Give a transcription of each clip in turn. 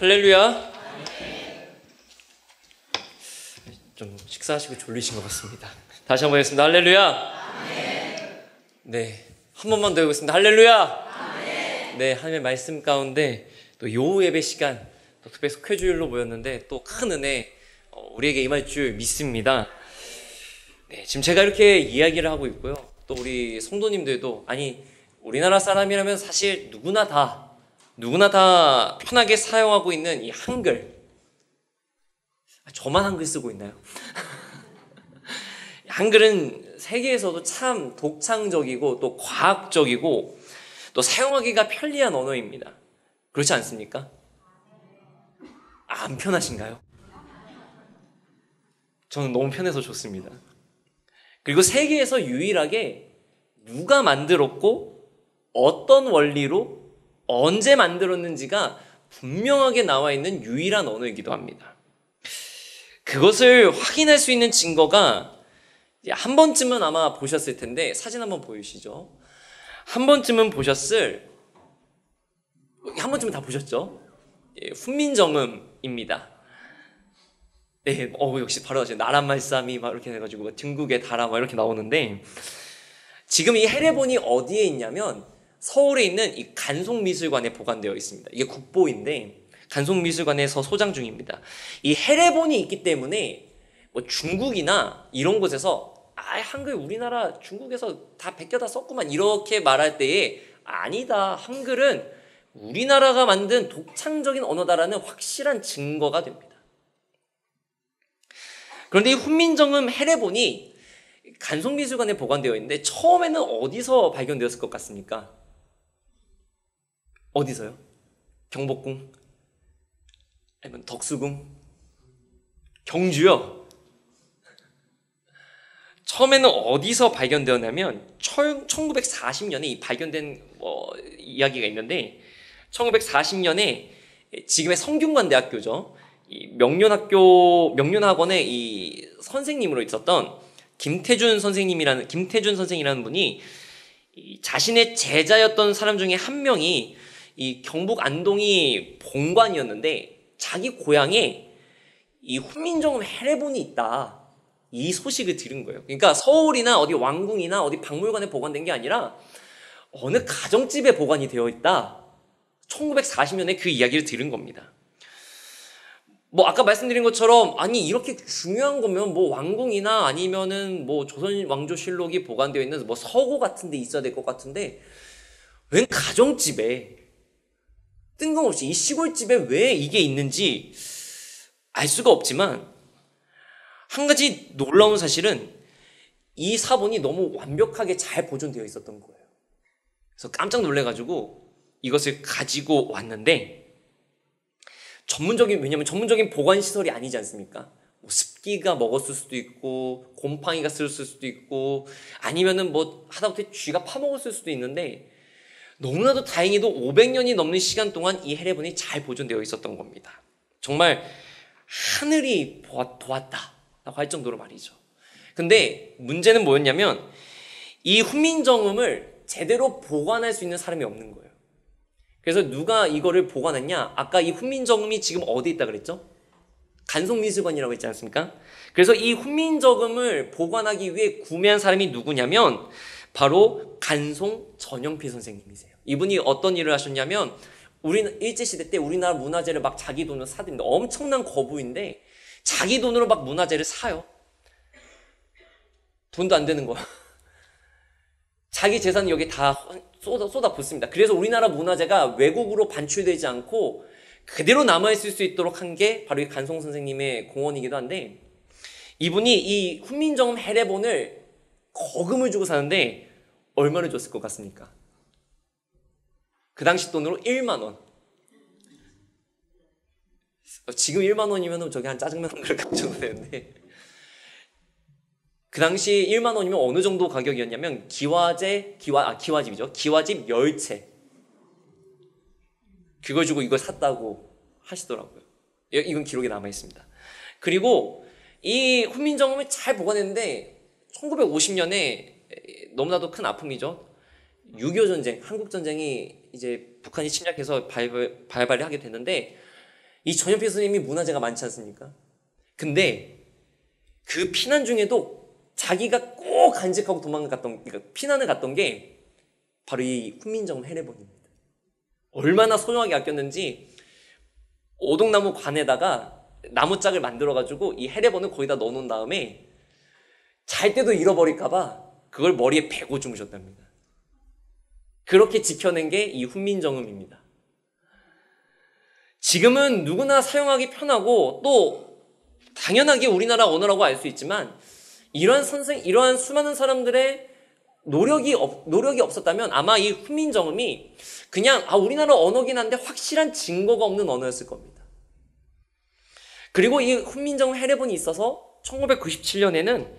할렐루야. 좀 식사하시고 졸리신 것 같습니다. 다시 한번 하겠습니다. 할렐루야. 네, 한 번만 더 해보겠습니다. 할렐루야. 네, 하나님의 말씀 가운데 또 요후 예배 시간, 또 특별히 속회주일로 모였는데 또 큰 은혜 우리에게 임할 줄 믿습니다. 네, 지금 제가 이렇게 이야기를 하고 있고요. 또 우리 성도님들도, 아니 우리나라 사람이라면 사실 누구나 다 편하게 사용하고 있는 이 한글, 저만 한글 쓰고 있나요? 한글은 세계에서도 참 독창적이고 또 과학적이고 또 사용하기가 편리한 언어입니다. 그렇지 않습니까? 안 편하신가요? 저는 너무 편해서 좋습니다. 그리고 세계에서 유일하게 누가 만들었고 어떤 원리로 언제 만들었는지가 분명하게 나와 있는 유일한 언어이기도 합니다. 그것을 확인할 수 있는 증거가 한 번쯤은 아마 보셨을 텐데, 사진 한번 보여주시죠. 한 번쯤은 다 보셨죠? 훈민정음입니다. 네, 역시 바로 아시죠. 나란말싸미 막 이렇게 해가지고 등국의 달아 막 이렇게 나오는데, 지금 이 헤레본이 어디에 있냐면 서울에 있는 이 간송미술관에 보관되어 있습니다. 이게 국보인데 간송미술관에서 소장 중입니다. 이 헤레본이 있기 때문에 뭐 중국이나 이런 곳에서 한글 우리나라 중국에서 다 베껴다 썼구만 이렇게 말할 때에 아니다, 한글은 우리나라가 만든 독창적인 언어다라는 확실한 증거가 됩니다. 그런데 이 훈민정음 헤레본이 간송미술관에 보관되어 있는데 처음에는 어디서 발견되었을 것 같습니까? 어디서요? 경복궁? 아니면 덕수궁? 경주요? 처음에는 어디서 발견되었냐면 1940년에 이 발견된 이야기가 있는데, 1940년에 지금의 성균관대학교죠. 이 명륜학원의 이 선생님으로 있었던 김태준 선생이라는 분이 자신의 제자였던 사람 중에 한 명이 이 경북 안동이 본관이었는데 자기 고향에 이 훈민정음 헤레본이 있다, 이 소식을 들은 거예요. 그러니까 서울이나 어디 왕궁이나 어디 박물관에 보관된 게 아니라 어느 가정집에 보관이 되어 있다. 1940년에 그 이야기를 들은 겁니다. 아까 말씀드린 것처럼, 아니 이렇게 중요한 거면 왕궁이나 아니면은 조선 왕조실록이 보관되어 있는 서고 같은 데 있어야 될 것 같은데, 웬 가정집에, 뜬금없이 이 시골집에 왜 이게 있는지 알 수가 없지만, 한 가지 놀라운 사실은 이 사본이 너무 완벽하게 잘 보존되어 있었던 거예요. 그래서 깜짝 놀래가지고 이것을 가지고 왔는데, 왜냐면 전문적인 보관시설이 아니지 않습니까? 습기가 먹었을 수도 있고, 곰팡이가 쓸었을 수도 있고, 아니면은 하다못해 쥐가 파먹었을 수도 있는데, 너무나도 다행히도 500년이 넘는 시간 동안 이 헤레본이 잘 보존되어 있었던 겁니다. 정말 하늘이 도왔다라고 할 정도로 말이죠. 근데 문제는 뭐였냐면, 이 훈민정음을 제대로 보관할 수 있는 사람이 없는 거예요. 그래서 누가 이거를 보관했냐? 아까 이 훈민정음이 지금 어디 있다 그랬죠? 간송미술관이라고 했지 않습니까? 그래서 이 훈민정음을 보관하기 위해 구매한 사람이 누구냐면 바로 간송 전영필 선생님이세요. 이분이 어떤 일을 하셨냐면, 일제시대 때 우리나라 문화재를 막 자기 돈으로 사들인데, 엄청난 거부인데 자기 돈으로 막 문화재를 사요. 돈도 안 되는 거야. 자기 재산을 여기 다 쏟아붓습니다. 그래서 우리나라 문화재가 외국으로 반출되지 않고 그대로 남아있을 수 있도록 한 게 바로 이 간송 선생님의 공헌이기도 한데, 이분이 이 훈민정음 헤레본을 거금을 주고 사는데 얼마를 줬을 것 같습니까? 그 당시 돈으로 1만 원. 지금 1만 원이면 저기 한 짜장면 한 그릇 정도 되는데, 그 당시 1만 원이면 어느 정도 가격이었냐면 기와집이죠. 기와집 10채. 그걸 주고 이걸 샀다고 하시더라고요. 이건 기록에 남아 있습니다. 그리고 이 훈민정음을 잘 보관했는데 1950년에 너무나도 큰 아픔이죠. 6.25 전쟁, 한국 전쟁이 이제 북한이 침략해서 발발이 하게 됐는데, 이 전염병 선생님이 문화재가 많지 않습니까? 근데 그 피난 중에도 자기가 꼭 간직하고 도망갔던, 그러니까 피난을 갔던 게 바로 이 훈민정음 헤레본입니다. 얼마나 소중하게 아꼈는지 오동나무 관에다가 나무짝을 만들어가지고 이 헤레본을 거기다 넣어놓은 다음에 잘 때도 잃어버릴까봐 그걸 머리에 베고 주무셨답니다. 그렇게 지켜낸 게 이 훈민정음입니다. 지금은 누구나 사용하기 편하고 또 당연하게 우리나라 언어라고 알 수 있지만 이러한 수많은 사람들의 노력이 없었다면 아마 이 훈민정음이 그냥 우리나라 언어긴 한데 확실한 증거가 없는 언어였을 겁니다. 그리고 이 훈민정음 헤레본이 있어서 1997년에는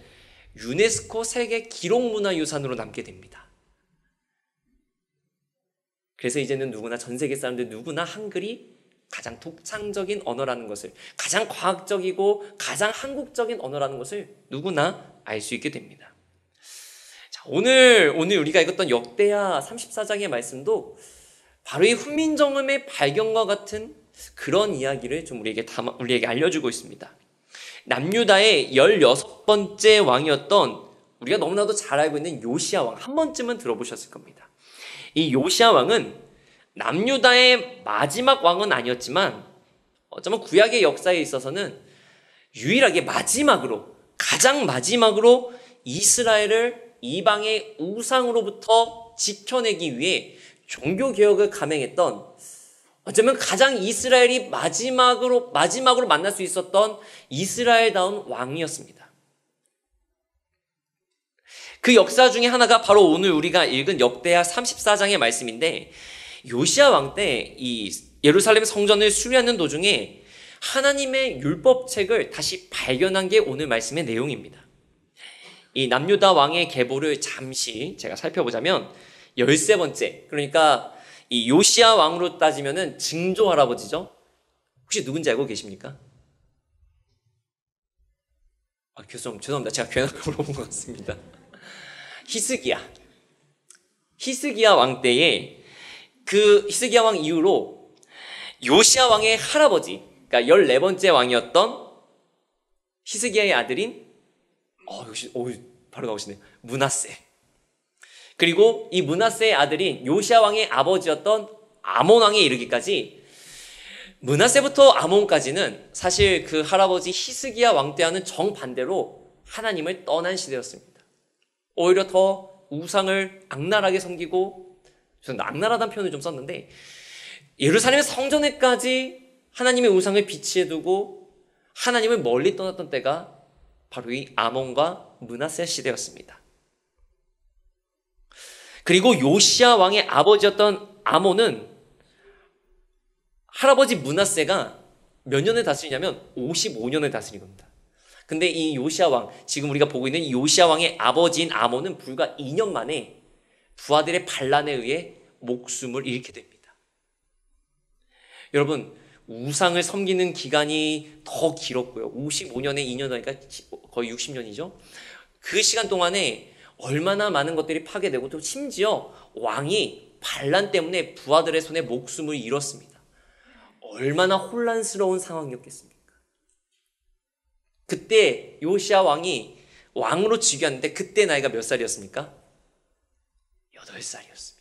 유네스코 세계 기록문화유산으로 남게 됩니다. 그래서 이제는 누구나 전 세계 사람들 누구나 한글이 가장 독창적인 언어라는 것을, 가장 과학적이고 가장 한국적인 언어라는 것을 누구나 알 수 있게 됩니다. 자, 오늘 우리가 읽었던 역대하 34장의 말씀도 바로 이 훈민정음의 발견과 같은 그런 이야기를 좀 우리에게 알려주고 있습니다. 남유다의 16번째 왕이었던 우리가 너무나도 잘 알고 있는 요시야 왕, 한 번쯤은 들어보셨을 겁니다. 이 요시야 왕은 남유다의 마지막 왕은 아니었지만 어쩌면 구약의 역사에 있어서는 유일하게 가장 마지막으로 이스라엘을 이방의 우상으로부터 지켜내기 위해 종교개혁을 감행했던, 어쩌면 가장 이스라엘이 마지막으로 만날 수 있었던 이스라엘다운 왕이었습니다. 그 역사 중에 하나가 바로 오늘 우리가 읽은 역대하 34장의 말씀인데, 요시야 왕 때 이 예루살렘 성전을 수리하는 도중에 하나님의 율법책을 다시 발견한 게 오늘 말씀의 내용입니다. 이 남유다 왕의 계보를 잠시 제가 살펴보자면 13번째, 그러니까 이 요시야 왕으로 따지면은 증조 할아버지죠. 혹시 누군지 알고 계십니까? 죄송합니다. 제가 괜하게 물어본 것 같습니다. 히스기야 왕 때에 그 히스기야 왕 이후로 요시야 왕의 할아버지, 그러니까 14번째 왕이었던 히스기야의 아들인 바로 나오시네. 므낫세. 그리고 이 므낫세의 아들인 요시야 왕의 아버지였던 아몬 왕에 이르기까지, 므낫세부터 아몬까지는 사실 그 할아버지 히스기야 왕 때와는 정반대로 하나님을 떠난 시대였습니다. 오히려 더 우상을 악랄하게 섬기고, 저는 악랄하다는 표현을 좀 썼는데 예루살렘 성전에까지 하나님의 우상을 비치해 두고 하나님을 멀리 떠났던 때가 바로 이 아몬과 므낫세 시대였습니다. 그리고 요시야 왕의 아버지였던 아몬은 할아버지 므낫세가 몇 년을 다스리냐면 55년을 다스린 겁니다. 근데 이 요시야 왕, 지금 우리가 보고 있는 이 요시야 왕의 아버지인 아몬은 불과 2년 만에 부하들의 반란에 의해 목숨을 잃게 됩니다. 여러분, 우상을 섬기는 기간이 더 길었고요. 55년에 2년 하니까 거의 60년이죠. 그 시간 동안에 얼마나 많은 것들이 파괴되고, 또 심지어 왕이 반란 때문에 부하들의 손에 목숨을 잃었습니다. 얼마나 혼란스러운 상황이었겠습니까? 그때 요시야 왕이 왕으로 즉위하는데 그때 나이가 몇 살이었습니까? 8살이었습니다.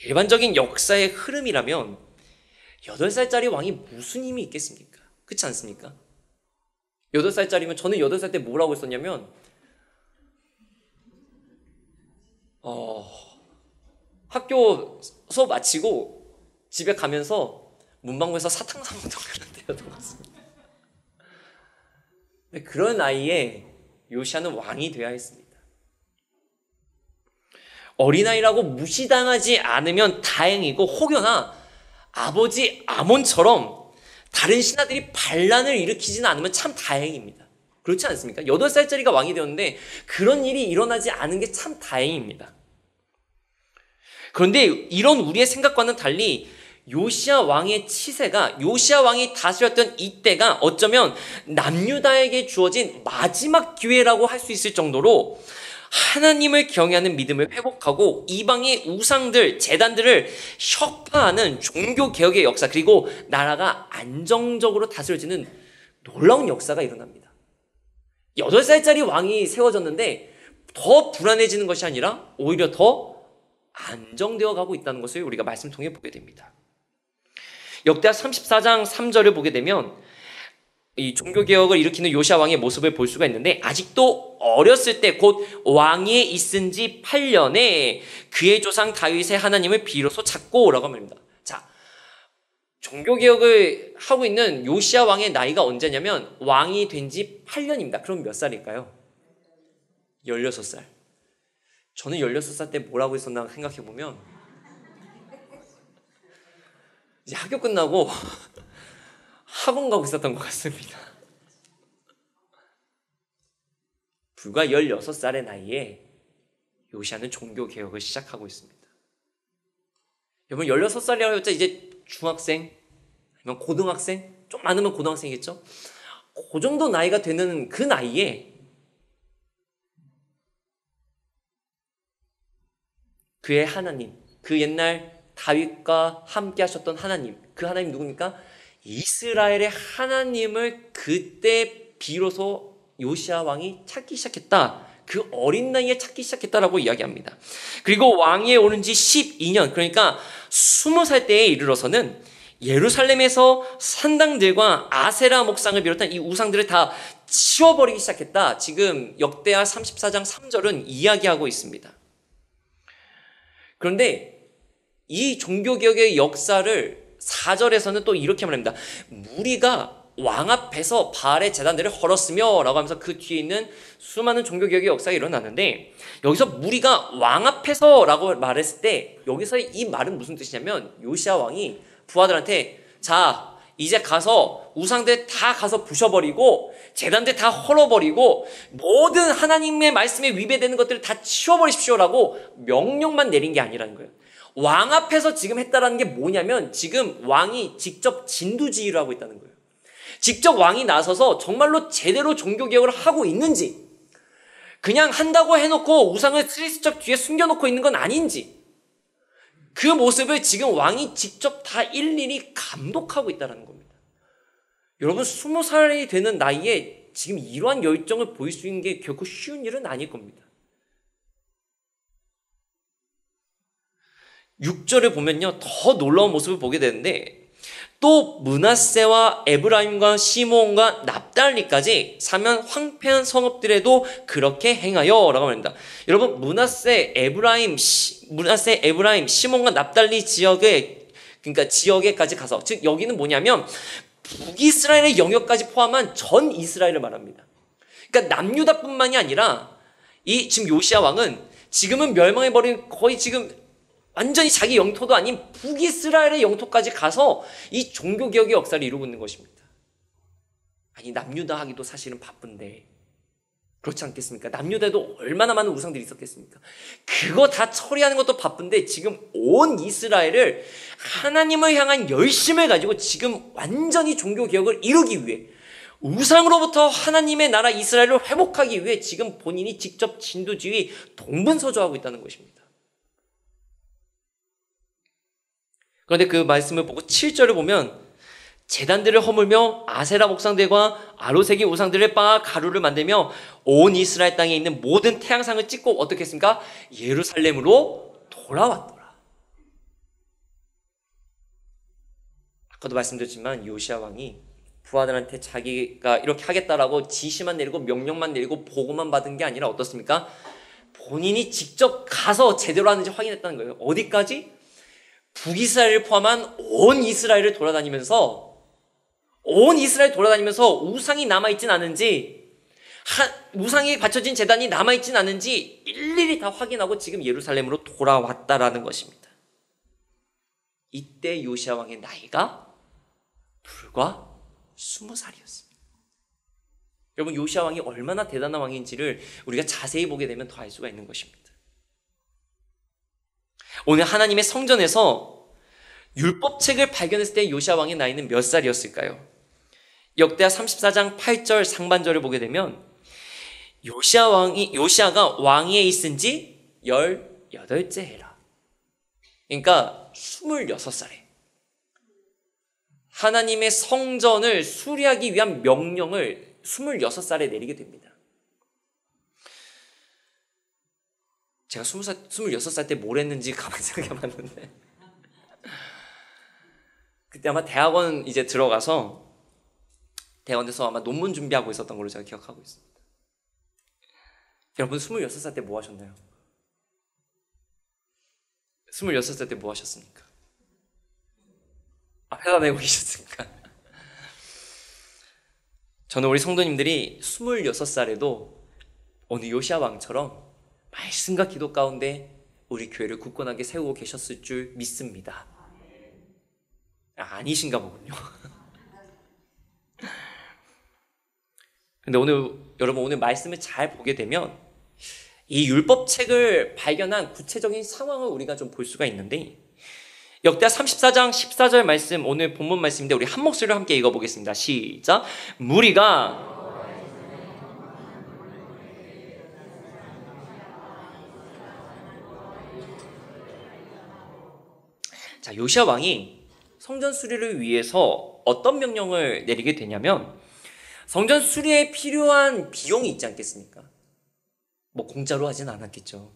일반적인 역사의 흐름이라면 8살짜리 왕이 무슨 힘이 있겠습니까? 그렇지 않습니까? 8살짜리면, 저는 8살 때 뭐라고 했었냐면 학교 수업 마치고 집에 가면서 문방구에서 사탕 사 먹던 그런 때였던 것 같습니다. 근데 그런 나이에 요시야는 왕이 되어야 했습니다. 어린아이라고 무시당하지 않으면 다행이고, 혹여나 아버지 아몬처럼 다른 신하들이 반란을 일으키지는 않으면 참 다행입니다. 그렇지 않습니까? 8살짜리가 왕이 되었는데 그런 일이 일어나지 않은 게 참 다행입니다. 그런데 이런 우리의 생각과는 달리 요시야 왕의 치세가, 요시야 왕이 다스렸던 이때가 어쩌면 남유다에게 주어진 마지막 기회라고 할 수 있을 정도로 하나님을 경외하는 믿음을 회복하고 이방의 우상들, 제단들을 혁파하는 종교개혁의 역사, 그리고 나라가 안정적으로 다스려지는 놀라운 역사가 일어납니다. 8살짜리 왕이 세워졌는데 더 불안해지는 것이 아니라 오히려 더 안정되어 가고 있다는 것을 우리가 말씀 통해 보게 됩니다. 역대하 34장 3절을 보게 되면 이 종교개혁을 일으키는 요시야 왕의 모습을 볼 수가 있는데, 아직도 어렸을 때 곧 왕위에 있은 지 8년에 그의 조상 다윗의 하나님을 비로소 찾고 라고 합니다. 자, 종교개혁을 하고 있는 요시야 왕의 나이가 언제냐면 왕이 된 지 8년입니다. 그럼 몇 살일까요? 16살. 저는 16살 때 뭘 하고 있었나 생각해보면 이제 학교 끝나고 학원 가고 있었던 것 같습니다. 불과 16살의 나이에 요시야는 종교개혁을 시작하고 있습니다. 여러분 16살이라고 했자 이제 중학생 아니면 고등학생, 좀 많으면 고등학생이겠죠? 그 정도 나이가 되는 그 나이에 그의 하나님, 그 옛날 다윗과 함께 하셨던 하나님, 그 하나님 누굽니까? 이스라엘의 하나님을 그때 비로소 요시야 왕이 찾기 시작했다. 그 어린 나이에 찾기 시작했다라고 이야기합니다. 그리고 왕위에 오른 지 12년, 그러니까 20살 때에 이르러서는 예루살렘에서 산당들과 아세라 목상을 비롯한 이 우상들을 다 치워버리기 시작했다. 지금 역대하 34장 3절은 이야기하고 있습니다. 그런데 이 종교개혁의 역사를 4절에서는 또 이렇게 말합니다. 무리가 왕 앞에서 바알의 제단들을 헐었으며 라고 하면서 그 뒤에 있는 수많은 종교개혁의 역사가 일어났는데, 여기서 무리가 왕 앞에서 라고 말했을 때 여기서 이 말은 무슨 뜻이냐면 요시야 왕이 부하들한테 자 이제 가서 우상들 다 가서 부셔버리고 제단들 다 헐어버리고 모든 하나님의 말씀에 위배되는 것들을 다 치워버리십시오라고 명령만 내린 게 아니라는 거예요. 왕 앞에서 지금 했다라는 게 뭐냐면 지금 왕이 직접 진두지휘를 하고 있다는 거예요. 직접 왕이 나서서 정말로 제대로 종교개혁을 하고 있는지, 그냥 한다고 해놓고 우상을 스리슬쩍 뒤에 숨겨놓고 있는 건 아닌지, 그 모습을 지금 왕이 직접 다 일일이 감독하고 있다는 겁니다. 여러분 20살이 되는 나이에 지금 이러한 열정을 보일 수 있는 게 결코 쉬운 일은 아닐 겁니다. 6절을 보면요 더 놀라운 모습을 보게 되는데, 또 므낫세와 에브라임과 시므온과 납달리까지 사면 황폐한 성읍들에도 그렇게 행하여 라고 합니다. 여러분 므낫세, 에브라임, 시몬과 납달리 지역에, 그러니까 지역에까지 가서, 즉 여기는 뭐냐면 북이스라엘의 영역까지 포함한 전 이스라엘을 말합니다. 그러니까 남유다뿐만이 아니라 이 지금 요시야 왕은 지금은 멸망해버린 거의 지금 완전히 자기 영토도 아닌 북이스라엘의 영토까지 가서 이 종교개혁의 역사를 이루고 있는 것입니다. 아니 남유다 하기도 사실은 바쁜데 그렇지 않겠습니까? 남유다에도 얼마나 많은 우상들이 있었겠습니까? 그거 다 처리하는 것도 바쁜데 지금 온 이스라엘을 하나님을 향한 열심을 가지고 지금 완전히 종교개혁을 이루기 위해, 우상으로부터 하나님의 나라 이스라엘을 회복하기 위해 지금 본인이 직접 진두지휘 동분서주하고 있다는 것입니다. 그런데 그 말씀을 보고 7절을 보면 제단들을 허물며 아세라 목상들과 아로새긴 우상들을 빻아 가루를 만들며 온 이스라엘 땅에 있는 모든 태양상을 찍고 어떻게 했습니까? 예루살렘으로 돌아왔더라. 아까도 말씀드렸지만 요시야 왕이 부하들한테 자기가 이렇게 하겠다라고 지시만 내리고 명령만 내리고 보고만 받은 게 아니라 어떻습니까? 본인이 직접 가서 제대로 하는지 확인했다는 거예요. 어디까지? 북이스라엘을 포함한 온 이스라엘을 돌아다니면서 우상이 남아있진 않은지, 우상이 받쳐진 제단이 남아있진 않은지 일일이 다 확인하고 지금 예루살렘으로 돌아왔다라는 것입니다. 이때 요시야 왕의 나이가 불과 20살이었습니다. 여러분 요시야 왕이 얼마나 대단한 왕인지를 우리가 자세히 보게 되면 더 알 수가 있는 것입니다. 오늘 하나님의 성전에서 율법책을 발견했을 때 요시야 왕의 나이는 몇 살이었을까요? 역대하 34장 8절 상반절을 보게 되면 요시아가 왕위에 있은 지 18째 해라. 그러니까 26살에 하나님의 성전을 수리하기 위한 명령을 26살에 내리게 됩니다. 제가 26살 때 뭘 했는지 가만히 생각해 봤는데 그때 아마 대학원 이제 들어가서 대학원에서 아마 논문 준비하고 있었던 걸로 제가 기억하고 있습니다. 여러분 26살 때 뭐 하셨나요? 26살 때 뭐 하셨습니까? 회사 내고 계셨습니까? 저는 우리 성도님들이 26살에도 어느 요시아 왕처럼 말씀과 기도 가운데 우리 교회를 굳건하게 세우고 계셨을 줄 믿습니다. 아니신가 보군요. 근데 여러분 오늘 말씀을 잘 보게 되면 이 율법책을 발견한 구체적인 상황을 우리가 좀 볼 수가 있는데 역대하 34장 14절 말씀, 오늘 본문 말씀인데 우리 한 목소리로 함께 읽어보겠습니다. 시작. 무리가 자, 요시아 왕이 성전 수리를 위해서 어떤 명령을 내리게 되냐면 성전 수리에 필요한 비용이 있지 않겠습니까? 뭐 공짜로 하진 않았겠죠.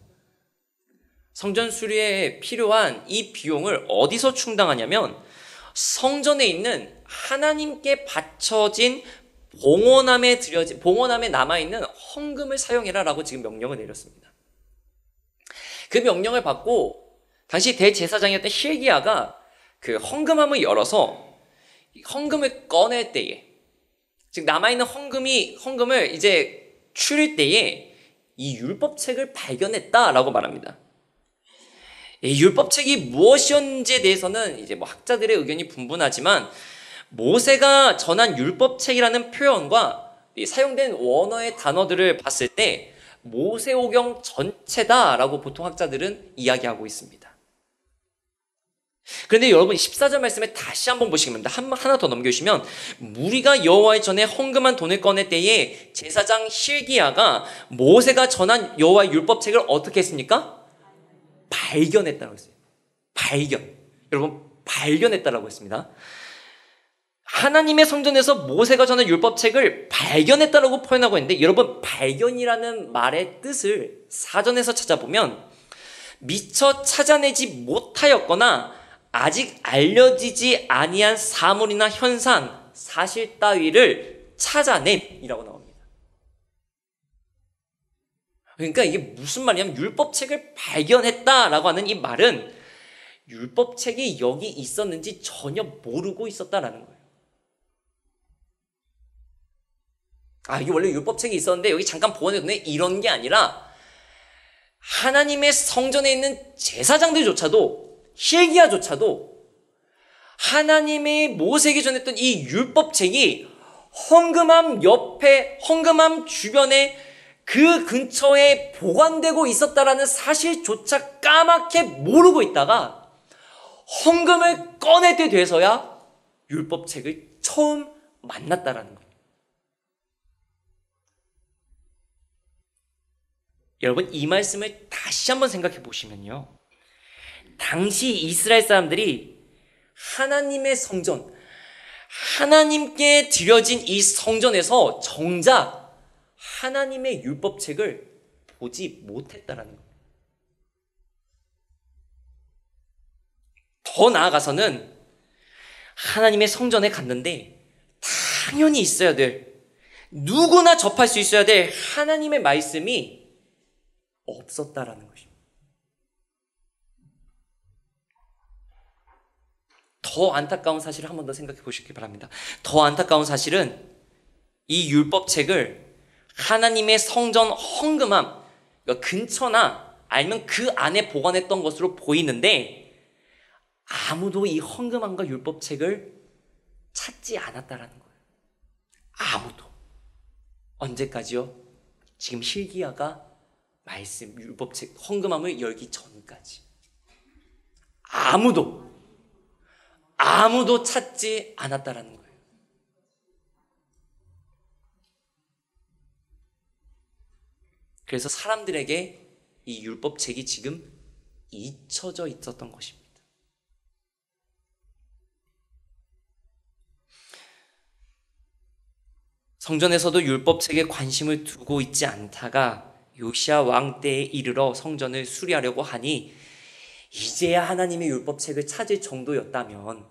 성전 수리에 필요한 이 비용을 어디서 충당하냐면 성전에 있는 하나님께 바쳐진 봉헌함에 남아있는 헌금을 사용해라라고 지금 명령을 내렸습니다. 그 명령을 받고 당시 대제사장이었던 hil기야가 그 헌금함을 열어서 헌금을 꺼낼 때에, 즉 남아있는 헌금을 이제 추릴 때에 이 율법책을 발견했다라고 말합니다. 이 율법책이 무엇이었는지에 대해서는 이제 뭐 학자들의 의견이 분분하지만 모세가 전한 율법책이라는 표현과 사용된 원어의 단어들을 봤을 때 모세오경 전체다라고 보통 학자들은 이야기하고 있습니다. 그런데 여러분 14절 말씀에 다시 한번 보시면 하나 더 넘겨주시면 무리가 여호와의 전에 헌금한 돈을 꺼낼 때에 제사장 hil기야가 모세가 전한 여호와의 율법책을 어떻게 했습니까? 발견했다고 했어요. 여러분 발견했다라고 했습니다. 하나님의 성전에서 모세가 전한 율법책을 발견했다라고 표현하고 있는데 여러분 발견이라는 말의 뜻을 사전에서 찾아보면 미처 찾아내지 못하였거나 아직 알려지지 아니한 사물이나 현상, 사실 따위를 찾아냄이라고 나옵니다. 그러니까 이게 무슨 말이냐면 율법책을 발견했다라고 하는 이 말은 율법책이 여기 있었는지 전혀 모르고 있었다라는 거예요. 이게 원래 율법책이 있었는데 여기 잠깐 보관해뒀네 이런 게 아니라 하나님의 성전에 있는 제사장들조차도 hil기야조차도 하나님의 모세에게 전했던 이 율법책이 헌금함 주변에 그 근처에 보관되고 있었다라는 사실조차 까맣게 모르고 있다가 헌금을 꺼낼 때 돼서야 율법책을 처음 만났다라는 거예요. 여러분 이 말씀을 다시 한번 생각해 보시면요. 당시 이스라엘 사람들이 하나님의 성전, 하나님께 드려진 이 성전에서 정작 하나님의 율법책을 보지 못했다라는 거예요. 더 나아가서는 하나님의 성전에 갔는데 당연히 있어야 될, 누구나 접할 수 있어야 될 하나님의 말씀이 없었다라는 것입니다. 더 안타까운 사실을 한 번 더 생각해 보시기 바랍니다. 더 안타까운 사실은 이 율법책을 하나님의 성전 헌금함 근처나 아니면 그 안에 보관했던 것으로 보이는데 아무도 이 헌금함과 율법책을 찾지 않았다라는 거예요. 아무도. 언제까지요? 지금 hil기야가 말씀 율법책 헌금함을 열기 전까지 아무도 찾지 않았다라는 거예요. 그래서 사람들에게 이 율법책이 지금 잊혀져 있었던 것입니다. 성전에서도 율법책에 관심을 두고 있지 않다가 요시야 왕 때에 이르러 성전을 수리하려고 하니 이제야 하나님의 율법책을 찾을 정도였다면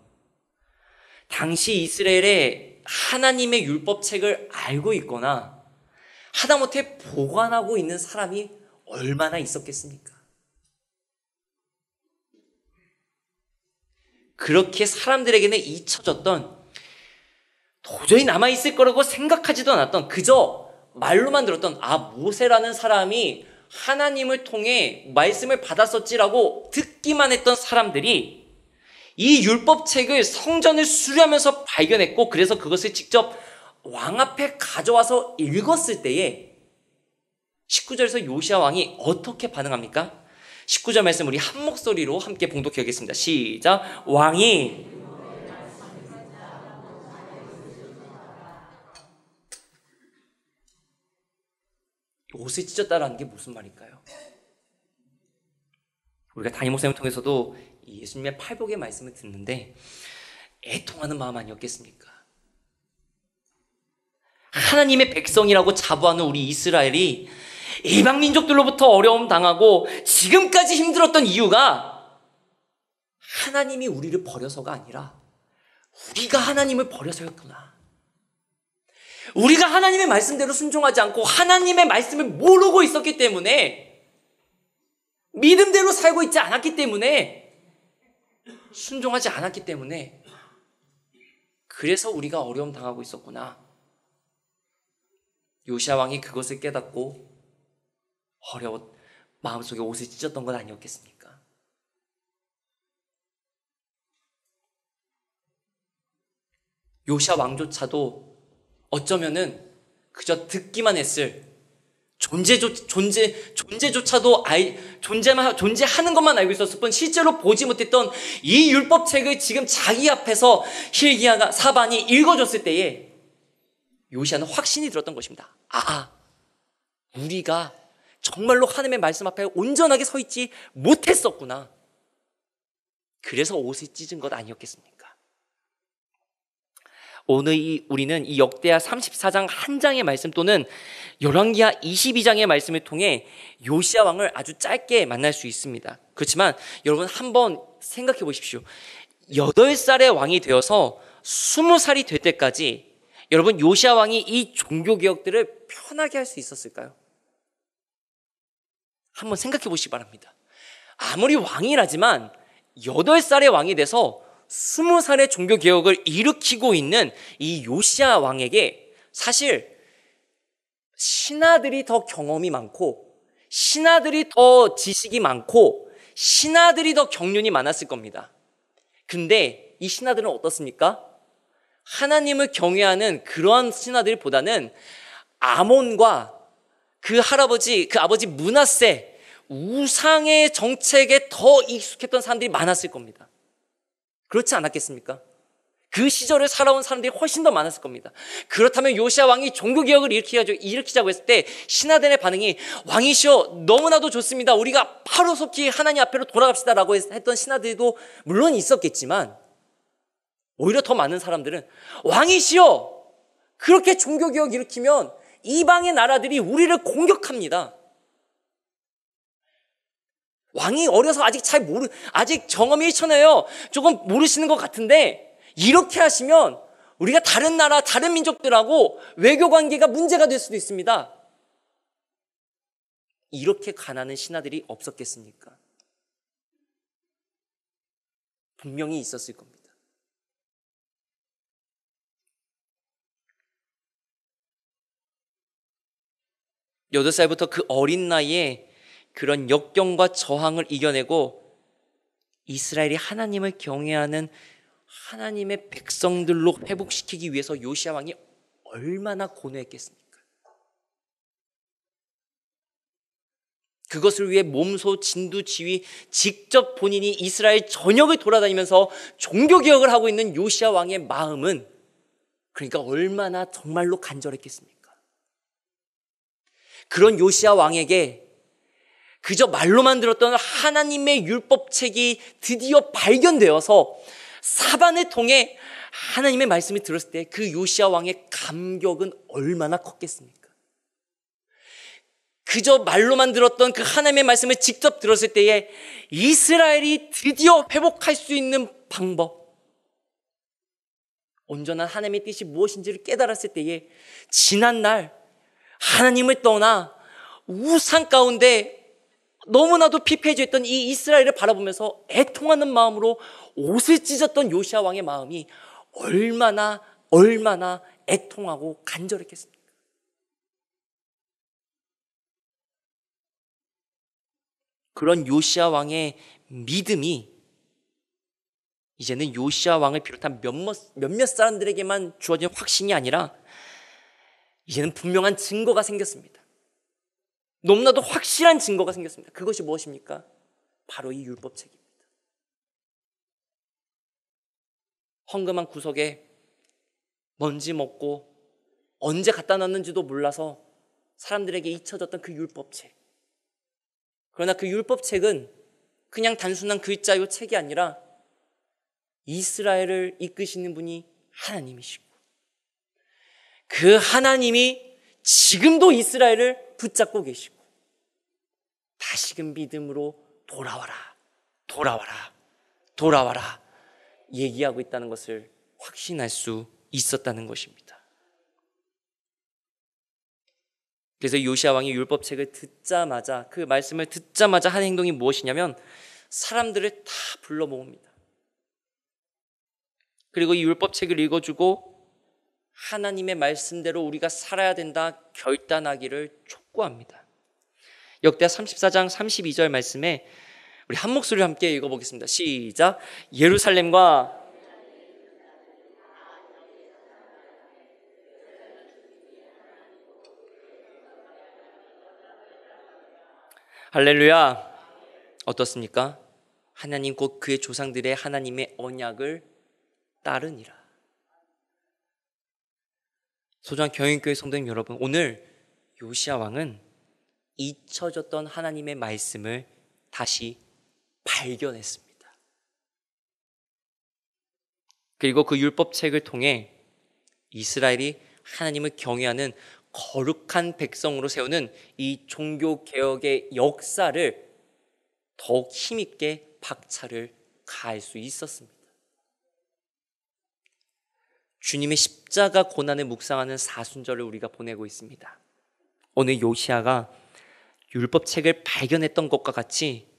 당시 이스라엘에 하나님의 율법책을 알고 있거나 하다못해 보관하고 있는 사람이 얼마나 있었겠습니까? 그렇게 사람들에게는 잊혀졌던, 도저히 남아있을 거라고 생각하지도 않았던, 그저 말로만 들었던 모세라는 사람이 하나님을 통해 말씀을 받았었지라고 듣기만 했던 사람들이 이 율법책을 성전을 수리하면서 발견했고, 그래서 그것을 직접 왕 앞에 가져와서 읽었을 때에 19절에서 요시야 왕이 어떻게 반응합니까? 19절 말씀 우리 한 목소리로 함께 봉독하겠습니다. 시작. 왕이 옷을 찢었다라는 게 무슨 말일까요? 우리가 담임 목사님을 통해서도 예수님의 팔복의 말씀을 듣는데 애통하는 마음 아니었겠습니까? 하나님의 백성이라고 자부하는 우리 이스라엘이 이방 민족들로부터 어려움 당하고 지금까지 힘들었던 이유가 하나님이 우리를 버려서가 아니라 우리가 하나님을 버려서였구나. 우리가 하나님의 말씀대로 순종하지 않고 하나님의 말씀을 모르고 있었기 때문에, 믿음대로 살고 있지 않았기 때문에, 순종하지 않았기 때문에 그래서 우리가 어려움 당하고 있었구나. 요시야 왕이 그것을 깨닫고 마음속에 옷을 찢었던 건 아니었겠습니까? 요시야 왕조차도 어쩌면은 그저 듣기만 했을, 존재조차도 존재하는 것만 알고 있었을 뿐 실제로 보지 못했던 이 율법책을 지금 자기 앞에서 hilkiya가 사반이 읽어줬을 때에 요시야는 확신이 들었던 것입니다. 우리가 정말로 하나님의 말씀 앞에 온전하게 서 있지 못했었구나. 그래서 옷을 찢은 것 아니었겠습니까? 오늘 우리는 이 역대하 34장 한 장의 말씀 또는 열왕기하 22장의 말씀을 통해 요시야 왕을 아주 짧게 만날 수 있습니다. 그렇지만 여러분 한번 생각해 보십시오. 8살의 왕이 되어서 20살이 될 때까지 여러분 요시야 왕이 이 종교개혁들을 편하게 할 수 있었을까요? 한번 생각해 보시기 바랍니다. 아무리 왕이라지만 8살의 왕이 돼서 20살의 종교개혁을 일으키고 있는 이 요시야 왕에게 사실 신하들이 더 경험이 많고, 신하들이 더 지식이 많고, 신하들이 더 경륜이 많았을 겁니다. 근데 이 신하들은 어떻습니까? 하나님을 경외하는 그러한 신하들보다는 아몬과 그 아버지 므낫세 우상의 정책에 더 익숙했던 사람들이 많았을 겁니다. 그렇지 않았겠습니까? 그 시절을 살아온 사람들이 훨씬 더 많았을 겁니다. 그렇다면 요시야 왕이 종교개혁을 일으키자고 했을 때 신하들의 반응이 왕이시여 너무나도 좋습니다. 우리가 하루속히 하나님 앞으로 돌아갑시다라고 했던 신하들도 물론 있었겠지만 오히려 더 많은 사람들은 왕이시여 그렇게 종교개혁 일으키면 이방의 나라들이 우리를 공격합니다. 왕이 어려서 아직 경험이 일천해요. 조금 모르시는 것 같은데 이렇게 하시면 우리가 다른 나라, 다른 민족들하고 외교 관계가 문제가 될 수도 있습니다. 이렇게 가난한 신하들이 없었겠습니까? 분명히 있었을 겁니다. 여덟 살부터 그 어린 나이에 그런 역경과 저항을 이겨내고 이스라엘이 하나님을 경외하는 하나님의 백성들로 회복시키기 위해서 요시야 왕이 얼마나 고뇌했겠습니까? 그것을 위해 몸소 진두지휘 직접 본인이 이스라엘 전역을 돌아다니면서 종교개혁을 하고 있는 요시야 왕의 마음은 그러니까 얼마나 정말로 간절했겠습니까? 그런 요시야 왕에게 그저 말로만 들었던 하나님의 율법책이 드디어 발견되어서 사반을 통해 하나님의 말씀을 들었을 때 그 요시야 왕의 감격은 얼마나 컸겠습니까? 그저 말로만 들었던 그 하나님의 말씀을 직접 들었을 때에 이스라엘이 드디어 회복할 수 있는 방법, 온전한 하나님의 뜻이 무엇인지를 깨달았을 때에 지난날 하나님을 떠나 우상 가운데 너무나도 피폐해져 있던 이 이스라엘을 바라보면서 애통하는 마음으로 옷을 찢었던 요시야 왕의 마음이 얼마나 애통하고 간절했겠습니까? 그런 요시야 왕의 믿음이 이제는 요시야 왕을 비롯한 몇몇 사람들에게만 주어진 확신이 아니라 이제는 분명한 증거가 생겼습니다. 너무나도 확실한 증거가 생겼습니다. 그것이 무엇입니까? 바로 이 율법책입니다. 헝금한 구석에 먼지 먹고 언제 갖다 놨는지도 몰라서 사람들에게 잊혀졌던 그 율법책. 그러나 그 율법책은 그냥 단순한 글자요 책이 아니라 이스라엘을 이끄시는 분이 하나님이시고 그 하나님이 지금도 이스라엘을 붙잡고 계시고 다시금 믿음으로 돌아와라 얘기하고 있다는 것을 확신할 수 있었다는 것입니다. 그래서 요시야 왕이 율법책을 듣자마자, 그 말씀을 듣자마자 한 행동이 무엇이냐면 사람들을 다 불러 모읍니다. 그리고 이 율법책을 읽어주고 하나님의 말씀대로 우리가 살아야 된다 결단하기를 촉구합니다. 역대하 34장 32절 말씀에 우리 한 목소리로 함께 읽어보겠습니다. 시작. 예루살렘과 할렐루야. 어떻습니까? 하나님 곧 그의 조상들의 하나님의 언약을 따르니라. 소중한 경영교회 성도님 여러분, 오늘 요시야 왕은 잊혀졌던 하나님의 말씀을 다시 발견했습니다. 그리고 그 율법책을 통해 이스라엘이 하나님을 경외하는 거룩한 백성으로 세우는 이 종교개혁의 역사를 더욱 힘있게 박차를 가할 수 있었습니다. 주님의 십자가 고난을 묵상하는 사순절을 우리가 보내고 있습니다. 오늘 요시야가 율법책을 발견했던 것과 같이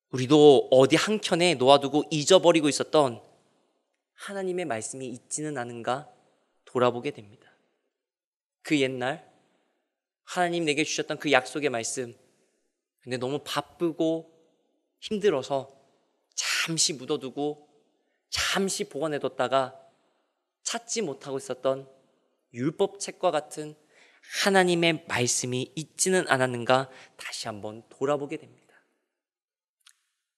우리도 어디 한켠에 놓아두고 잊어버리고 있었던 하나님의 말씀이 있지는 않은가 돌아보게 됩니다. 그 옛날 하나님 내게 주셨던 그 약속의 말씀, 근데 너무 바쁘고 힘들어서 잠시 묻어두고 잠시 보관해뒀다가 찾지 못하고 있었던 율법책과 같은 하나님의 말씀이 있지는 않았는가 다시 한번 돌아보게 됩니다.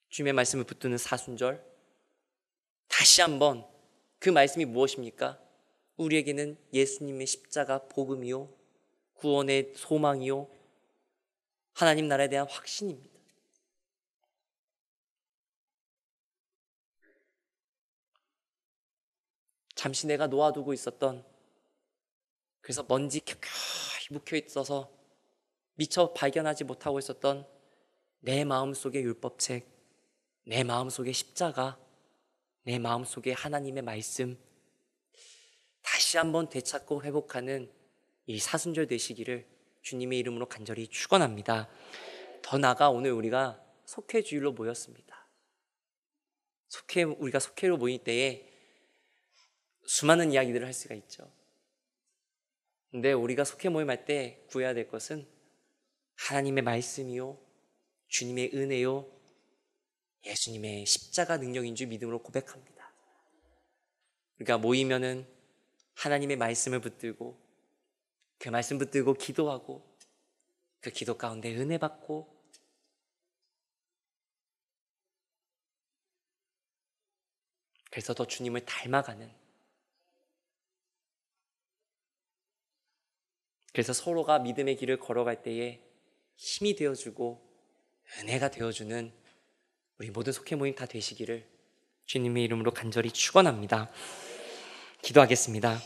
주님의 말씀을 붙드는 사순절, 다시 한번 그 말씀이 무엇입니까? 우리에게는 예수님의 십자가 복음이요, 구원의 소망이요, 하나님 나라에 대한 확신입니다. 잠시 내가 놓아두고 있었던, 그래서 먼지 켜켜이 묵혀있어서 미처 발견하지 못하고 있었던 내 마음속의 율법책, 내 마음속의 십자가, 내 마음속의 하나님의 말씀, 다시 한번 되찾고 회복하는 이 사순절 되시기를 주님의 이름으로 간절히 축원합니다. 더 나아가 오늘 우리가 속회주일로 모였습니다. 우리가 속회로 모일 때에 수많은 이야기들을 할 수가 있죠. 근데 우리가 속회 모임할 때 구해야 될 것은 하나님의 말씀이요, 주님의 은혜요, 예수님의 십자가 능력인 줄 믿음으로 고백합니다. 우리가 모이면은 하나님의 말씀을 붙들고 그 말씀 붙들고 기도하고 그 기도 가운데 은혜 받고 그래서 더 주님을 닮아가는, 그래서 서로가 믿음의 길을 걸어갈 때에 힘이 되어주고 은혜가 되어주는 우리 모든 속해 모임 다 되시기를 주님의 이름으로 간절히 축원합니다. 기도하겠습니다.